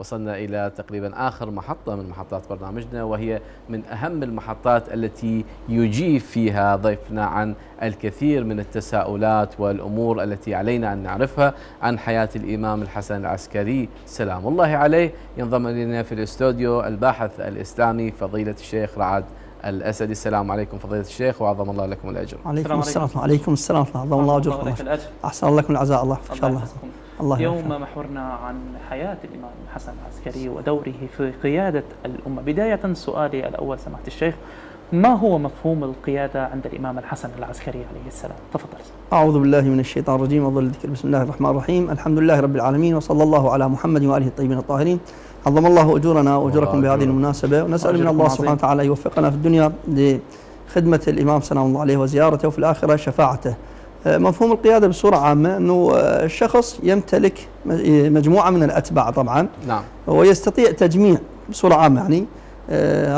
وصلنا إلى تقريبا آخر محطة من محطات برنامجنا، وهي من أهم المحطات التي يجيب فيها ضيفنا عن الكثير من التساؤلات والأمور التي علينا أن نعرفها عن حياة الإمام الحسن العسكري سلام الله عليه. ينضم إلينا في الاستوديو الباحث الإسلامي فضيلة الشيخ رعد الأسدي. السلام عليكم فضيلة الشيخ، وعظم الله لكم الأجر. عليكم السلام. عليكم السلام، عظم الله أجركم. أحسن الله لكم العزاء. الله إن شاء الله. اليوم محورنا عن حياة الإمام الحسن العسكري ودوره في قيادة الأمة. بداية سؤالي الأول سماحة الشيخ، ما هو مفهوم القيادة عند الإمام الحسن العسكري عليه السلام؟ تفضل. أعوذ بالله من الشيطان الرجيم، أفضل الذكر، بسم الله الرحمن الرحيم، الحمد لله رب العالمين، وصلى الله على محمد وآله الطيبين الطاهرين. عظم الله أجورنا وأجوركم بهذه المناسبة، ونسأل من الله سبحانه وتعالى يوفقنا في الدنيا لخدمة الإمام سلام الله عليه وزيارته، وفي الآخرة شفاعته. مفهوم القيادة بصورة عامة أنه الشخص يمتلك مجموعة من الأتباع طبعا، نعم، ويستطيع تجميع بصورة عامة يعني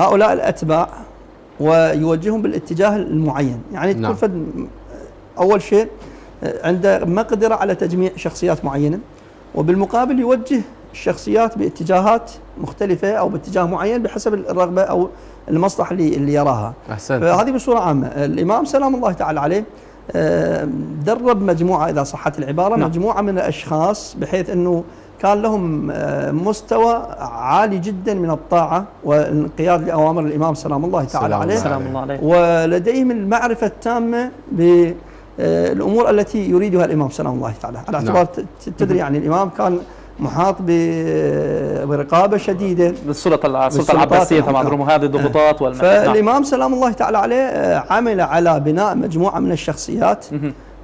هؤلاء الأتباع ويوجههم بالاتجاه المعين. يعني نعم. تكون أول شيء عنده مقدرة على تجميع شخصيات معينة، وبالمقابل يوجه الشخصيات باتجاهات مختلفة أو باتجاه معين بحسب الرغبة أو المصلحة اللي يراها. أحسنت. فهذه بصورة عامة. الإمام سلام الله تعالى عليه درب مجموعة، إذا صحت العبارة، نعم. مجموعة من الأشخاص بحيث أنه كان لهم مستوى عالي جدا من الطاعة والانقياد لأوامر الإمام سلام الله تعالى عليه. سلام الله عليه. ولديهم المعرفة التامة بالأمور التي يريدها الإمام سلام الله تعالى على اعتبار تدري يعني الإمام كان محاط برقابة شديدة بالسلطة العباسية طبعا، هذه الضغوطات فالإمام سلام الله تعالى عليه عمل على بناء مجموعة من الشخصيات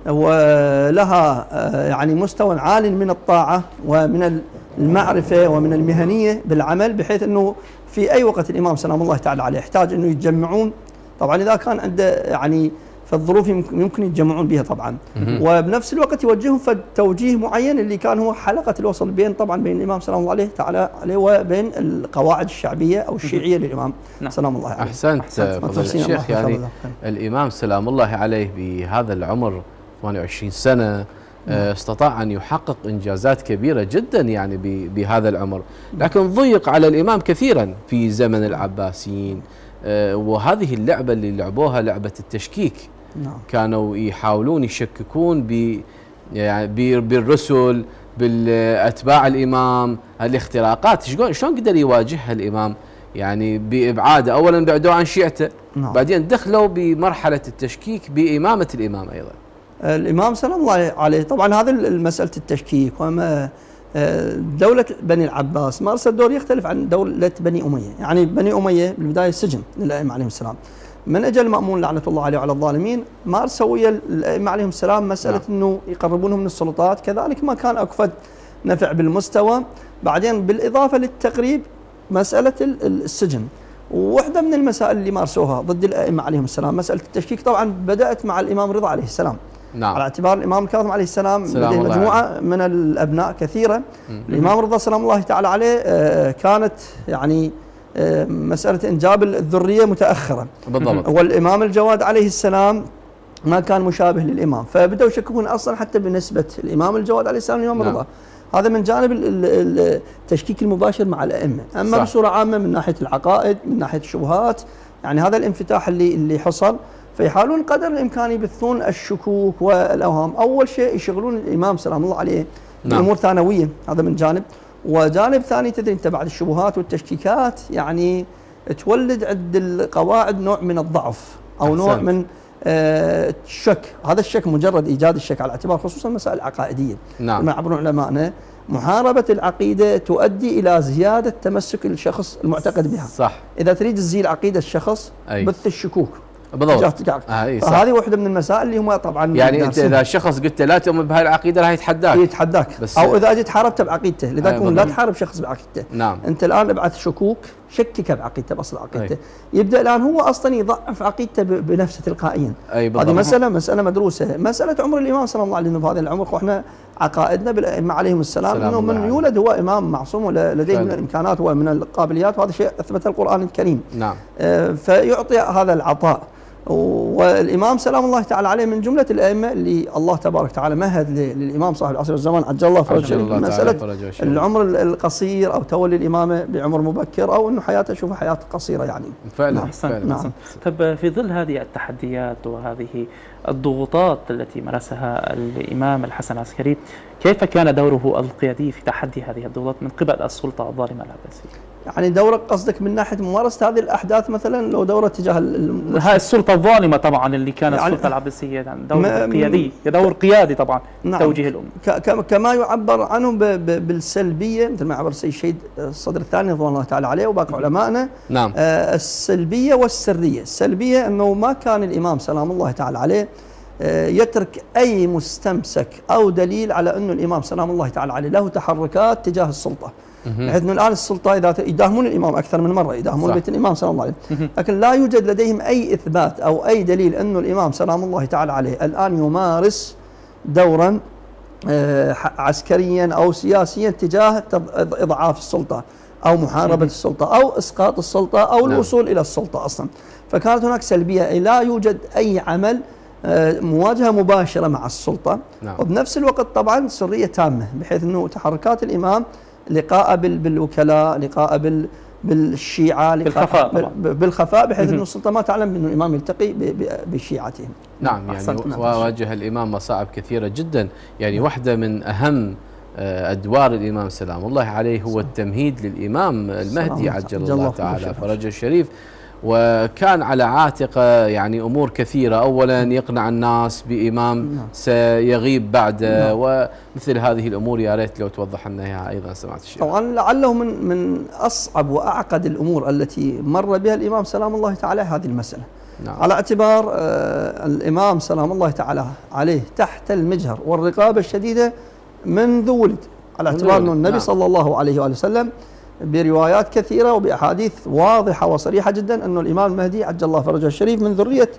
ولها يعني مستوى عال من الطاعة ومن المعرفة ومن المهنية بالعمل، بحيث أنه في أي وقت الإمام سلام الله تعالى عليه يحتاج أنه يتجمعون، طبعا إذا كان عنده يعني فالظروف يمكن يتجمعون بها طبعا، وبنفس الوقت يوجههم في توجيه معين اللي كان هو حلقة الوصل بين طبعا بين الإمام سلام الله تعالى عليه وبين القواعد الشعبية أو الشيعية للإمام سلام الله عليه. أحسنت فضيلة الشيخ. يعني الإمام سلام الله عليه بهذا العمر 28 سنة استطاع أن يحقق إنجازات كبيرة جدا يعني بهذا العمر، لكن ضيق على الإمام كثيرا في زمن العباسيين، وهذه اللعبة اللي لعبوها لعبة التشكيك. نعم. كانوا يحاولون يشككون يعني بالرسل، بالأتباع الإمام، الاختراقات شلون قدر يواجهها الإمام يعني بإبعاده؟ أولا بعدوا عن شيعته، نعم. بعدين دخلوا بمرحلة التشكيك بإمامة الإمام أيضا. الإمام سلام الله عليه طبعا هذا مسألة التشكيك، وما دولة بني العباس مارست دور يختلف عن دولة بني أمية. يعني بني أمية بالبداية السجن للأئمة عليهم السلام، من أجل المأمون لعنة الله عليه وعلى الظالمين مارسوا ويا الأئمة عليهم السلام مسألة أنه يقربونهم من السلطات، كذلك ما كان أكفد نفع بالمستوى. بعدين بالإضافة للتقريب مسألة السجن، وواحدة من المسائل اللي مارسوها ضد الأئمة عليهم السلام مسألة التشكيك طبعا بدأت مع الإمام رضا عليه السلام. نعم. على اعتبار الإمام الكاظم عليه السلام لديه مجموعة من الأبناء كثيرة. الإمام رضا سلام الله تعالى عليه كانت يعني مسألة إنجاب الذرية متأخرة بالضبط، والإمام الجواد عليه السلام ما كان مشابه للإمام، فبدأوا يشككون أصلا حتى بنسبة الإمام الجواد عليه السلام الإمام رضا. هذا من جانب التشكيك المباشر مع الأئمة. أما صح. بصورة عامة من ناحية العقائد، من ناحية الشبهات، يعني هذا الانفتاح اللي حصل، فيحاولون قدر الإمكان يبثون الشكوك والأوهام. أول شيء يشغلون الإمام سلام الله عليه بأمور ثانوية، هذا من جانب. وجانب ثاني تدري أنت بعد الشبهات والتشكيكات يعني تولد عند القواعد نوع من الضعف أو نوع من الشك. هذا الشك مجرد إيجاد الشك على اعتبار خصوصا مسائل العقائدية. نعم. ما يعبرون علماءنا محاربة العقيدة تؤدي إلى زيادة تمسك الشخص المعتقد بها. صح. إذا تريد تزيل عقيدة الشخص بث الشكوك. بالضبط. فهذه واحدة من المسائل اللي هم طبعا يعني انت اذا الشخص قلت له لا تؤمن بهاي العقيده راح يتحداك او اذا اجيت حاربته بعقيدته، لذلك لا تحارب شخص بعقيدته. نعم. انت الان ابعث شكوك، شكك بعقيدته باصل عقيدته، يبدا الان هو اصلا يضعف عقيدته بنفسه تلقائيا. هذه مساله مدروسه. مساله عمر الامام صلى الله عليه وسلم بهذا العمر، واحنا عقائدنا بالائمه عليهم السلام انه من يولد هو امام معصوم ولديه من الامكانات ومن القابليات، وهذا شيء اثبته القران الكريم. نعم. فيعطي هذا العطاء. والإمام سلام الله تعالى عليه من جملة الأئمة اللي الله تبارك وتعالى مهد للإمام صاحب العصر والزمان عجل الله فرجه مسألة العمر القصير أو تولي الإمامة بعمر مبكر أو أنه حياته شوفها حياة قصيرة يعني. فعلا. نعم. طب في ظل هذه التحديات وهذه الضغوطات التي مارسها الإمام الحسن العسكري، كيف كان دوره القيادي في تحدي هذه الضغوطات من قبل السلطة الظالمة العباسية؟ يعني دورك قصدك من ناحية ممارسة هذه الأحداث مثلا، لو دورة تجاه هاي السلطة الظالمة طبعا اللي كانت يعني السلطة العباسية، يعني دور قيادي، دور قيادي طبعا. نعم. توجيه الأمة كما يعبر عنه بالسلبية، مثل ما عبر السيد الشهيد الصدر الثاني رضوان الله تعالى عليه وباقي علمائنا. نعم. السلبية والسرية. السلبية أنه ما كان الإمام سلام الله تعالى عليه يترك أي مستمسك أو دليل على أنه الإمام سلام الله تعالى عليه له تحركات تجاه السلطة، بحيث أنه الآن السلطة إذا يداهمون الإمام أكثر من مرة، يداهمون بيت الإمام سلام الله عليه، لكن لا يوجد لديهم أي إثبات أو أي دليل أنه الإمام سلام الله تعالى عليه الآن يمارس دورا عسكريا أو سياسيا تجاه إضعاف السلطة أو محاربة السلطة أو إسقاط السلطة أو الوصول إلى السلطة أصلا. فكانت هناك سلبية، لا يوجد أي عمل مواجهة مباشرة مع السلطة. وبنفس الوقت طبعا سرية تامة، بحيث أنه تحركات الإمام لقاء بالوكلاء، لقاء بالشيعة، بالخفاء بحيث أن السلطة ما تعلم أن الإمام يلتقي بشيعتهم. نعم. يعني واجه الإمام مصاعب كثيرة جدا. يعني واحدة من أهم أدوار الإمام سلام الله عليه هو التمهيد للإمام المهدي عجل الله تعالى فرجه الشريف، وكان على عاتقه يعني أمور كثيرة. أولا يقنع الناس بإمام سيغيب بعده ومثل هذه الأمور. يا ريت لو توضح لنا إياها أيضا سماحة الشيخ. طبعا لعله من أصعب وأعقد الأمور التي مر بها الإمام سلام الله تعالى هذه المسألة. على اعتبار الإمام سلام الله تعالى عليه تحت المجهر والرقابة الشديدة منذ ولد، على اعتبار أن النبي صلى الله عليه وآله وسلم بروايات كثيرة وبأحاديث واضحة وصريحة جدا أن الإمام المهدي عجل الله فرجه الشريف من ذرية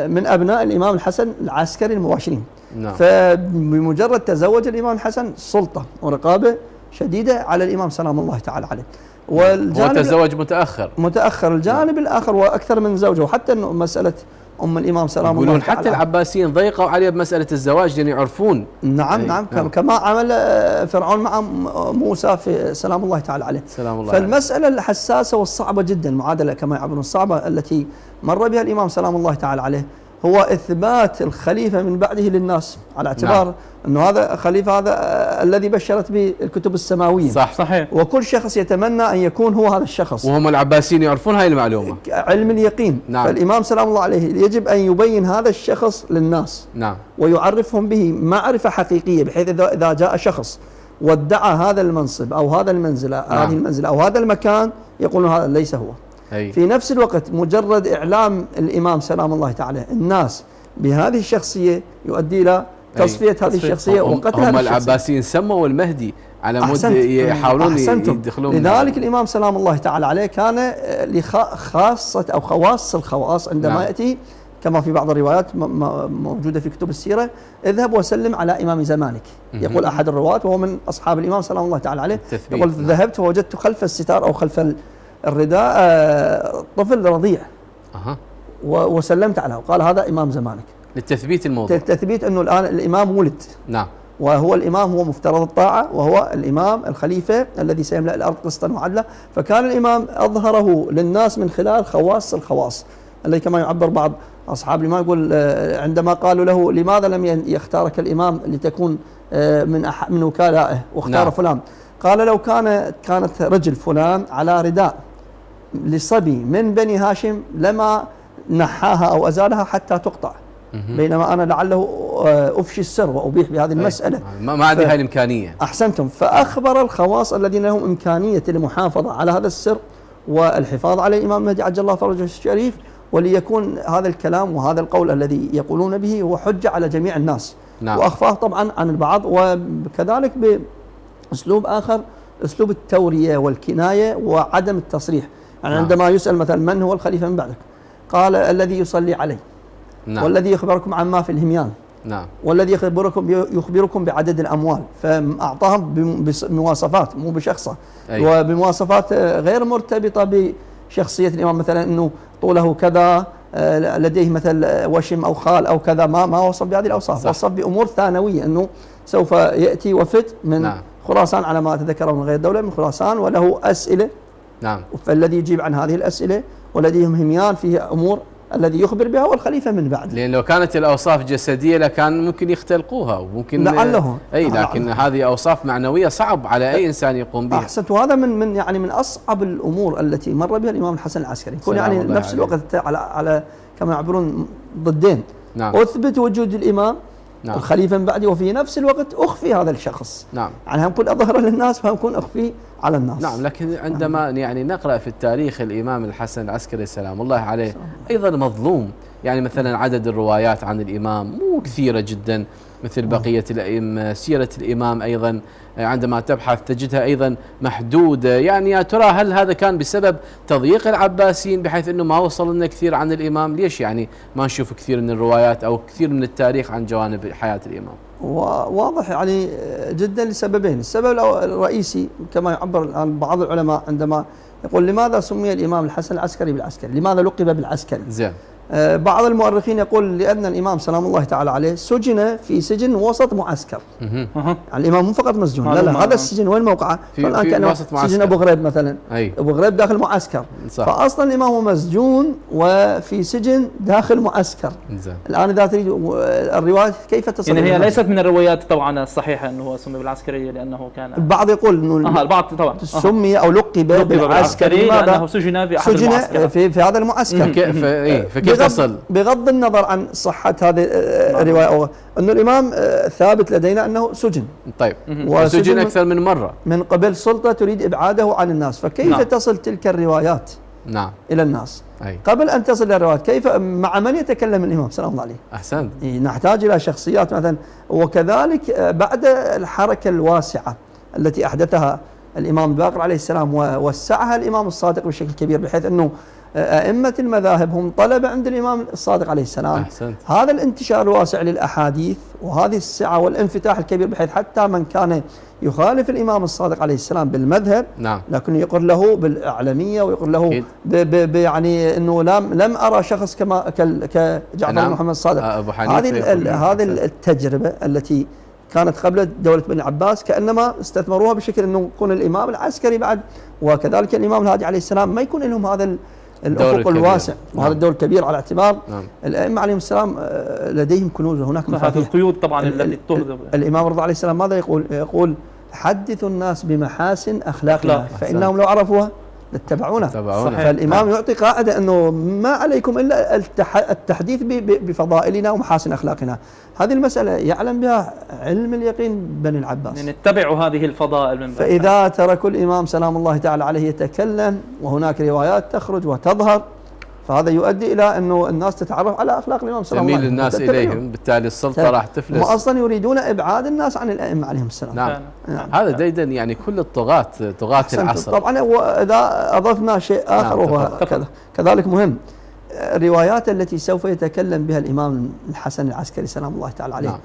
من أبناء الإمام الحسن العسكري المباشرين. فبمجرد تزوج الإمام الحسن سلطة ورقابة شديدة على الإمام سلام الله تعالى عليه. والجانب تزوج متأخر. الجانب الآخر وأكثر من زوجه، وحتى أنه مسألة أم الإمام سلام الله تعالى حتى العباسيين ضيقوا عليه بمسألة الزواج لأن يعرفون. نعم. كما عمل فرعون مع موسى في سلام الله تعالى عليه. فالمسألة الحساسة والصعبة جدا، المعادلة كما يعبرون الصعبة التي مر بها الإمام سلام الله تعالى عليه، هو إثبات الخليفة من بعده للناس، على اعتبار أنه هذا خليفة، هذا الذي بشرت به الكتب السماوية. صحيح. وكل شخص يتمنى أن يكون هو هذا الشخص، وهم العباسيين يعرفون هاي المعلومة، علم اليقين. فالإمام سلام الله عليه يجب أن يبين هذا الشخص للناس. ويعرفهم به معرفة حقيقية، بحيث إذا جاء شخص وادعى هذا المنصب أو هذا المنزلة هذه المنزلة أو هذا المكان، يقولون هذا ليس هو. في نفس الوقت مجرد إعلام الإمام سلام الله تعالى الناس بهذه الشخصية يؤدي إلى تصفية هذه الشخصية وقتل هذه الشخصية. هم العباسيين سموا المهدي على مود يحاولون يدخلون. لذلك الإمام سلام الله تعالى عليه كان لخاصة أو خواص الخواص عندما يأتي، كما في بعض الروايات موجودة في كتب السيرة، اذهب وسلم على إمام زمانك. يقول أحد الرواة وهو من أصحاب الإمام سلام الله تعالى عليه، يقول ذهبت ووجدت خلف الستار أو خلف الرداء طفل رضيع وسلمت عليه وقال هذا إمام زمانك، للتثبيت الموضوع، للتثبيت أنه الآن الإمام ولد. وهو الإمام هو مفترض الطاعة، وهو الإمام الخليفة الذي سيملأ الأرض قسطا وعدلا. فكان الإمام أظهره للناس من خلال خواص الخواص، الذي كما يعبر بعض أصحاب الإمام يقول عندما قالوا له لماذا لم يختارك الإمام لتكون من وكلائه واختار فلان، قال لو كانت رجل فلان على رداء لصبي من بني هاشم لما نحاها أو أزالها حتى تقطع، بينما أنا لعله أفشي السر وأبيح بهذه المسألة. ما عندي هاي الإمكانية. أحسنتم. فأخبر الخواص الذين لهم إمكانية المحافظة على هذا السر والحفاظ على الإمام المهدي عجل الله فرجه الشريف، وليكون هذا الكلام وهذا القول الذي يقولون به هو حجة على جميع الناس. وأخفاه طبعا عن البعض، وكذلك بأسلوب آخر، أسلوب التورية والكناية وعدم التصريح. يعني عندما يسأل مثلا من هو الخليفة من بعدك، قال الذي يصلي عليه، والذي يخبركم عما في الهميان، والذي يخبركم بعدد الأموال. فأعطاهم بمواصفات مو بشخصه، وبمواصفات غير مرتبطة بشخصية الإمام، مثلا أنه طوله كذا، لديه مثل وشم أو خال أو كذا، ما وصف بهذه الأوصاف، وصف بأمور ثانوية، أنه سوف يأتي وفد من خراسان على ما أتذكر من غير دولة، من خراسان، وله أسئلة. نعم. فالذي يجيب عن هذه الأسئلة ولديهم هميان فيها أمور الذي يخبر بها والخليفة من بعد. لأن لو كانت الأوصاف جسدية لكان ممكن يختلقوها وممكن لعله. لكن هذه أوصاف معنوية صعب على أي إنسان يقوم بها. أحسنت. وهذا من أصعب الأمور التي مر بها الإمام الحسن العسكري، يكون يعني نفس الوقت على كما يعبرون ضدين. نعم. أثبت وجود الإمام نعم. الخليفة من بعده، وفي نفس الوقت أخفي هذا الشخص. نعم. يعني هم كن أظهر للناس فهم كن أخفي على الناس. نعم. لكن عندما يعني نقرأ في التاريخ الإمام الحسن العسكري سلام الله عليه أيضا مظلوم. يعني مثلا عدد الروايات عن الإمام مو كثيرة جدا مثل بقية الأئمة. سيرة الإمام أيضا عندما تبحث تجدها أيضا محدودة. يعني يا ترى هل هذا كان بسبب تضييق العباسيين بحيث أنه ما وصل لنا كثير عن الإمام؟ ليش يعني ما نشوف كثير من الروايات أو كثير من التاريخ عن جوانب حياة الإمام؟ واضح يعني جدا لسببين. السبب الرئيسي كما يعبر الآن بعض العلماء عندما يقول لماذا سمي الإمام الحسن العسكري بالعسكري؟ لماذا لقب بالعسكري؟ زين. بعض المؤرخين يقول لأن الإمام سلام الله تعالى عليه سجن في سجن وسط معسكر. يعني الإمام مو فقط مسجون، لا هذا السجن وين موقعه؟ الآن كأنه سجن أبو غريب مثلا. أبو غريب داخل معسكر. صح. فأصلا الإمام هو مسجون وفي سجن داخل معسكر. زين. الآن إذا تريد الرواية كيف تصل؟ يعني هي ليست من الروايات طبعا الصحيحة أنه هو سمي بالعسكري لأنه كان البعض يقول أنه البعض طبعا سمي أو لقب بالعسكري لأنه سجن في أحد المعسكر في هذا المعسكر. فكيف تصل؟ بغض النظر عن صحة هذه الرواية أو أنه الإمام ثابت لدينا أنه سجن. طيب. وسجن أكثر من مرة من قبل سلطة تريد إبعاده عن الناس، فكيف تصل تلك الروايات إلى الناس؟ قبل أن تصل إلى الروايات كيف مع من يتكلم الإمام سلام الله عليه؟ أحسنت. نحتاج إلى شخصيات مثلا. وكذلك بعد الحركة الواسعة التي أحدثها الإمام الباقر عليه السلام ووسعها الإمام الصادق بشكل كبير، بحيث أنه أئمة المذاهب هم طلبة عند الإمام الصادق عليه السلام. أحسنت. هذا الانتشار الواسع للأحاديث وهذه السعة والانفتاح الكبير، بحيث حتى من كان يخالف الإمام الصادق عليه السلام بالمذهب لكن يقر له بالأعلمية ويقر له يعني أنه لم أرى شخص كجعفر محمد الصادق. أبو حنيفة. هذه التجربة التي كانت قبل دولة بني العباس كأنما استثمروها بشكل أنه يكون الإمام العسكري بعد وكذلك الإمام الهادي عليه السلام ما يكون لهم هذا الأفق الواسع وهذا الدور الكبير، على اعتبار الأئمة عليهم السلام لديهم كنوز وهناك هذه القيود طبعا التي تهذب. الإمام رضي عليه السلام ماذا يقول حدثوا الناس بمحاسن أخلاقنا فإنهم لو عرفوها لاتبعونا. فالإمام يعطي قاعدة أنه ما عليكم إلا التحديث بفضائلنا ومحاسن أخلاقنا. هذه المسألة يعلم بها علم اليقين بني العباس، يعني اتبعوا هذه الفضائل من فإذا تركوا الإمام سلام الله تعالى عليه يتكلم وهناك روايات تخرج وتظهر، فهذا يؤدي إلى أنه الناس تتعرف على أخلاق الإمام سلام الله عليه تميل الناس إليهم، بالتالي السلطة راح تفلس. هم أصلا يريدون إبعاد الناس عن الأئمة عليهم السلام. نعم. هذا ديدا يعني كل طغاة العصر. طبعا وإذا أضفنا شيء آخر وهو كذلك مهم، الروايات التي سوف يتكلم بها الإمام الحسن العسكري سلام الله تعالى عليه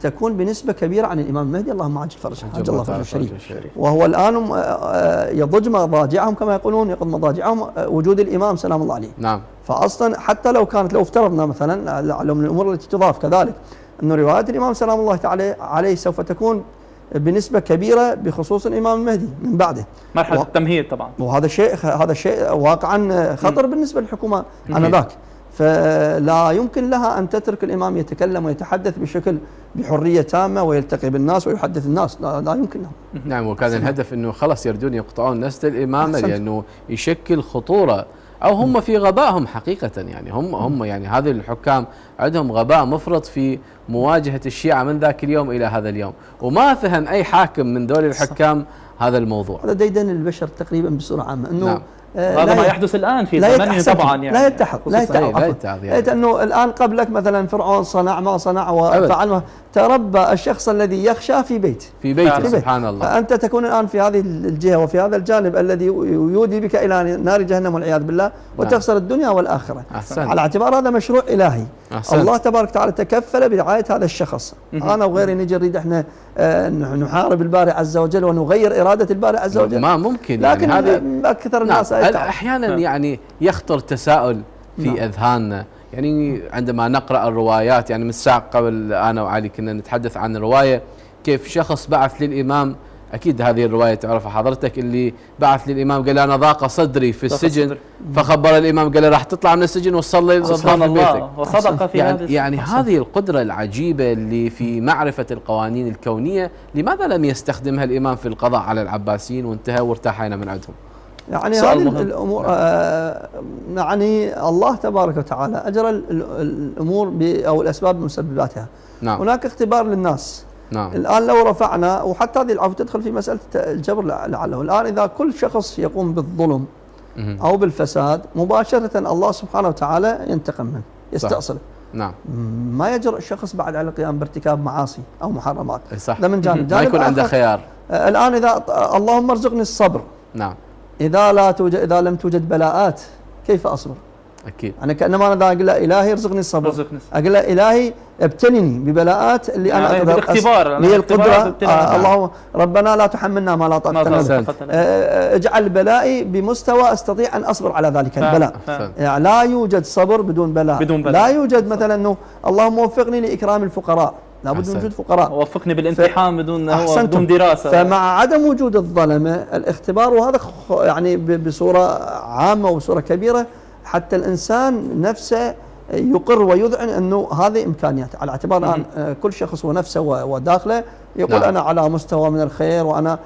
تكون بنسبة كبيرة عن الإمام المهدي اللهم عجل فرجه عجل الله فرجه الشريف، وهو الآن يضج مضاجعهم كما يقولون، يقض مضاجعهم وجود الإمام سلام الله عليه. نعم. فأصلا حتى لو افترضنا مثلا لعله من الأمور التي تضاف كذلك أن روايات الإمام سلام الله تعالى عليه سوف تكون بنسبة كبيرة بخصوص الإمام المهدي من بعده، مرحلة التمهيد طبعا، وهذا شيء واقعا خطر بالنسبة للحكومة آنذاك. فلا يمكن لها أن تترك الإمام يتكلم ويتحدث بحرية تامة ويلتقي بالناس ويحدث الناس، لا يمكن لهم. نعم. وكان الهدف أنه خلص يردون يقطعون نسل الإمامة لأنه يشكل خطورة، أو هم في غبائهم حقيقة. يعني هم يعني هذه الحكام عندهم غباء مفرط في مواجهة الشيعة من ذاك اليوم إلى هذا اليوم، وما فهم أي حاكم من دول الحكام هذا الموضوع. هذا ديدن البشر تقريبا بصورة عامة أنه هذا ما يحدث الآن في زمنه طبعا، يعني لا يتحق يعني. أنه الآن قبلك مثلا فرعون صنع ما صنع وفعل ما، تربى الشخص الذي يخشى في بيته سبحان الله. فأنت تكون الآن في هذه الجهة وفي هذا الجانب الذي يودي بك إلى نار جهنم والعياذ بالله، وتخسر الدنيا والآخرة. على اعتبار هذا مشروع إلهي. الله تبارك وتعالى تكفل برعاية هذا الشخص. أنا وغيري نجي نريد احنا نحارب الباري عز وجل ونغير إرادة الباري عز وجل، ما ممكن. لكن يعني أكثر الناس أحيانا يعني يخطر تساؤل، في أذهاننا. يعني عندما نقرأ الروايات، يعني من ساعة قبل أنا وعلي كنا نتحدث عن رواية كيف شخص بعث للإمام، أكيد هذه الرواية تعرفها حضرتك، اللي بعث للإمام قال أنا ضاق صدري في السجن، فخبر الإمام قال له راح تطلع من السجن وتصلي سبحان في بيتك. الله، وصدق في هذا. يعني هذه القدرة العجيبة اللي في معرفة القوانين الكونية، لماذا لم يستخدمها الإمام في القضاء على العباسيين وانتهى وارتاحينا من عندهم؟ يعني هذه الأمور يعني الله تبارك وتعالى أجرى الأمور أو الأسباب بمسبباتها. نعم. هناك اختبار للناس. نعم. الآن لو رفعنا، وحتى هذه العفو تدخل في مسألة الجبر لعله، الآن إذا كل شخص يقوم بالظلم أو بالفساد مباشرة الله سبحانه وتعالى ينتقم منه، يستأصله. نعم. ما يجرؤ الشخص بعد على القيام بارتكاب معاصي أو محرمات. صح. ده من جانب. ما يكون عنده خيار. الآن إذا اللهم ارزقني الصبر. نعم. إذا لم توجد بلاءات كيف أصبر؟ أكيد. أنا كأنما أنا أقول له إلهي ارزقني الصبر، أقول له إلهي ابتلني ببلاءات اللي أنا أقدر بالاختبار، هي القدرة. اللهم ربنا لا تحملنا ما لا طاقة لنا، اجعل بلائي بمستوى أستطيع أن أصبر على ذلك البلاء. يعني لا يوجد صبر بدون بلاء. لا يوجد مثلا أنه اللهم وفقني لإكرام الفقراء، لابد من وجود فقراء. وفقني بالامتحان بدون دراسة. فمع عدم وجود الظلمة الاختبار، وهذا يعني بصورة عامة وبصورة كبيرة، حتى الإنسان نفسه يقر ويذعن أنه هذه إمكانيات، على اعتبار الآن كل شخص ونفسه وداخله يقول نعم. أنا على مستوى من الخير وأنا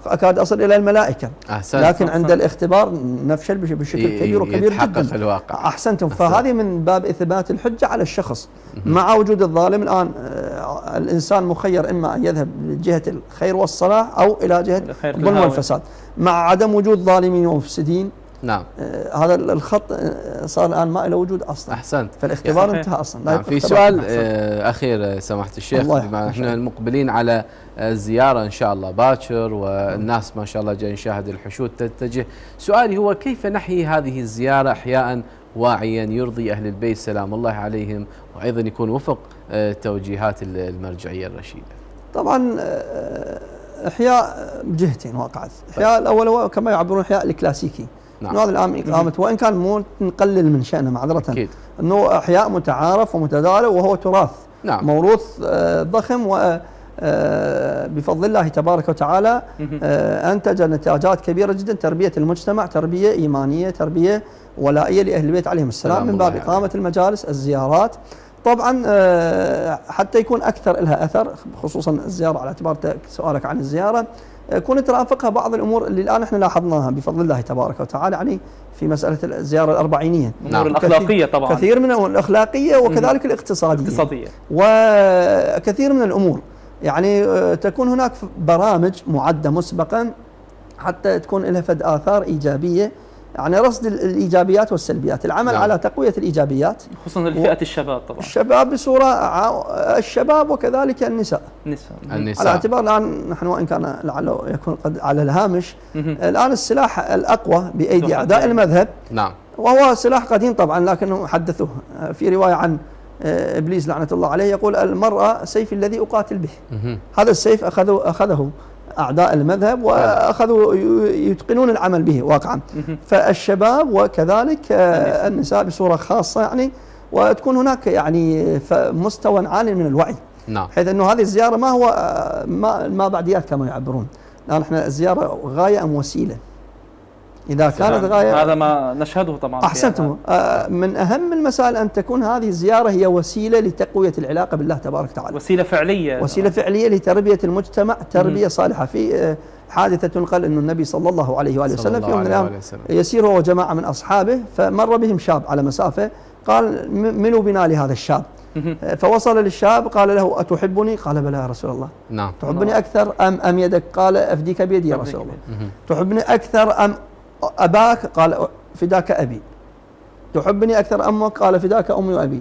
أكاد أصل إلى الملائكة. لكن عند الاختبار نفشل بشكل كبير وكبير جدا. الواقع. أحسنتم. فهذه من باب إثبات الحجة على الشخص. مع وجود الظالم الآن الإنسان مخير إما أن يذهب لجهة الخير والصلاح أو إلى جهة الظلم والفساد. مع عدم وجود ظالمين ومفسدين، نعم، هذا الخط صار الآن ما له وجود أصلا. أحسنت. فالاختبار انتهى أصلا. نعم. في سؤال أخير سماحة الشيخ، بما احنا مقبلين على الزيارة إن شاء الله باكر، والناس ما شاء الله جاي نشاهد الحشود تتجه، سؤالي هو كيف نحيي هذه الزيارة إحياء واعيا يرضي أهل البيت سلام الله عليهم، وأيضا يكون وفق توجيهات المرجعية الرشيدة؟ طبعا إحياء بجهتين وقعت. إحياء الأول هو كما يعبرون إحياء الكلاسيكي. نعم. هذا الآن إقامة، وإن كان مو نقلل من شأنه معذرة، أكيد. أنه إحياء متعارف ومتداول، وهو تراث. نعم. موروث ضخم، وبفضل الله تبارك وتعالى أنتج نتاجات كبيرة جدا، تربية المجتمع، تربية إيمانية، تربية ولائية لأهل البيت عليهم السلام، من باب إقامة المجالس، الزيارات. طبعا حتى يكون أكثر لها أثر، خصوصا الزيارة على اعتبار سؤالك عن الزيارة، كون ترافقها بعض الأمور اللي الآن احنا لاحظناها بفضل الله تبارك وتعالى، يعني في مسألة الزيارة الأربعينية، الأمور الأخلاقية طبعا، كثير من الأخلاقية وكذلك الاقتصادية وكثير من الأمور. يعني تكون هناك برامج معدة مسبقا حتى تكون لها فد آثار إيجابية، يعني رصد الإيجابيات والسلبيات، العمل على تقوية الإيجابيات، خصوصا لفئة الشباب طبعا، الشباب بصورة الشباب وكذلك النساء. على اعتبار الآن نحن وإن كان لعله يكون قد على الهامش، الآن السلاح الأقوى بأيدي أعداء المذهب، نعم، وهو سلاح قديم طبعا، لكنه حدثوه في رواية عن إبليس لعنة الله عليه يقول المرأة سيف الذي أقاتل به. هذا السيف أخذه أعداء المذهب وأخذوا يتقنون العمل به واقعا. فالشباب وكذلك النساء بصورة خاصة، يعني وتكون هناك يعني مستوى عالي من الوعي، نعم، حيث أنه هذه الزيارة ما هو ما بعديات كما يعبرون. الآن احنا الزيارة غاية أم وسيلة؟ إذا كانت غاية، هذا ما نشهده طبعا. أحسنتم. من أهم المسائل أن تكون هذه الزيارة هي وسيلة لتقوية العلاقة بالله تبارك وتعالى، وسيلة فعلية، وسيلة فعلية لتربية المجتمع تربية صالحة. في حادثة تنقل أن النبي صلى الله عليه وآله وسلم في يوم من الأيام يسير هو وجماعة من أصحابه، فمر بهم شاب على مسافة، قال منوا بنا لهذا الشاب. فوصل للشاب قال له أتحبني؟ قال بلى يا رسول الله. نعم. تحبني أكثر أم يدك؟ قال أفديك بيدي يا رسول الله. تحبني أكثر أم أباك؟ قال فداك أبي. تحبني أكثر أمك؟ قال فداك أمي وأبي.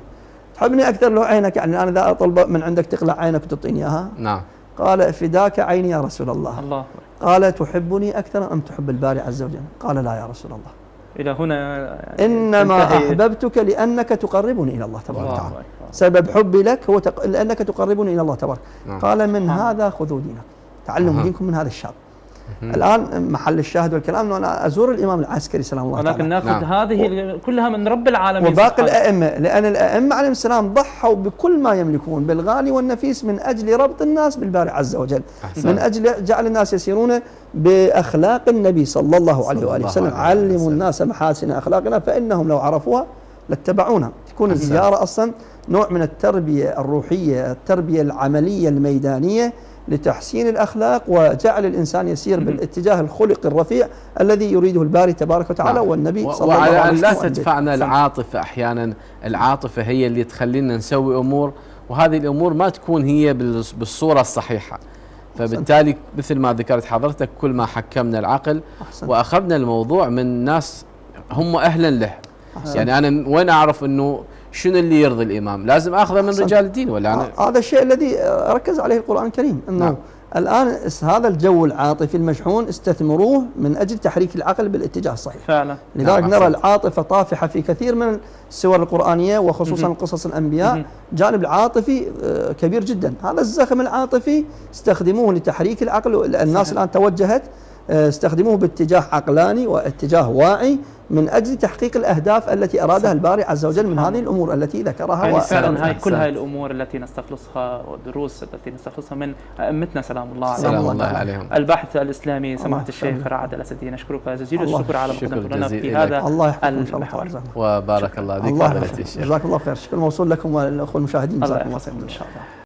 تحبني أكثر لو عينك؟ يعني أنا إذا أطلب من عندك تقلع عينك وتعطيني إياها؟ نعم. قال فداك عيني يا رسول الله. الله. قال تحبني أكثر أم تحب الباري عز وجل؟ قال لا يا رسول الله. إلى هنا يعني إنما أحببتك لأنك تقربني إلى الله تبارك وتعالى. سبب حبي لك هو لأنك تقربني إلى الله تبارك. قال من هذا خذوا دينك، تعلموا دينكم من هذا الشاب. الآن محل الشاهد والكلام أنه أنا أزور الإمام العسكري سلام الله ولكن تعالى، ناخذ نعم. هذه كلها من رب العالمين وباقي الأئمة، لأن الأئمة عليهم السلام ضحوا بكل ما يملكون بالغالي والنفيس من أجل ربط الناس بالباري عز وجل، من أجل جعل الناس يسيرون بأخلاق النبي صلى الله عليه وآله وسلم. علموا الناس محاسن أخلاقنا فإنهم لو عرفوها لاتبعونا. تكون الزيارة أصلا نوع من التربية الروحية، التربية العملية الميدانية لتحسين الأخلاق وجعل الإنسان يسير بالاتجاه الخلق الرفيع الذي يريده الباري تبارك وتعالى والنبي صلى الله عليه وسلم. وعلى أن لا تدفعنا العاطفة، أحيانا العاطفة هي اللي تخلينا نسوي أمور وهذه الأمور ما تكون هي بالصورة الصحيحة. فبالتالي مثل ما ذكرت حضرتك كل ما حكمنا العقل وأخذنا الموضوع من ناس هم أهلا له. يعني أنا وين أعرف أنه شنو اللي يرضي الإمام؟ لازم أخذه من رجال الدين ولا أنا؟ هذا الشيء الذي ركز عليه القرآن الكريم، أنه نعم. الآن هذا الجو العاطفي المشحون استثمروه من أجل تحريك العقل بالاتجاه الصحيح فعلا. لذلك نعم. نرى العاطفة طافحة في كثير من السور القرآنية وخصوصا قصص الأنبياء. جانب العاطفي كبير جدا. هذا الزخم العاطفي استخدموه لتحريك العقل. الناس الآن توجهت استخدموه باتجاه عقلاني واتجاه واعي من أجل تحقيق الأهداف التي أرادها الباري عز وجل من هذه الأمور التي ذكرها. يعني فعلا هاي كل هاي الأمور التي نستخلصها والدروس التي نستخلصها من أئمتنا سلام الله عليهم. الباحث الإسلامي سماحة الشيخ رعد الأسدي، نشكرك جزيل الشكر على مقدمتك لنا في هذا المحور. وبارك الله بك فضيلة الشيخ. جزاك الله خير. شكرا موصول لكم والأخوة المشاهدين. الله يحفظكم إن شاء الله.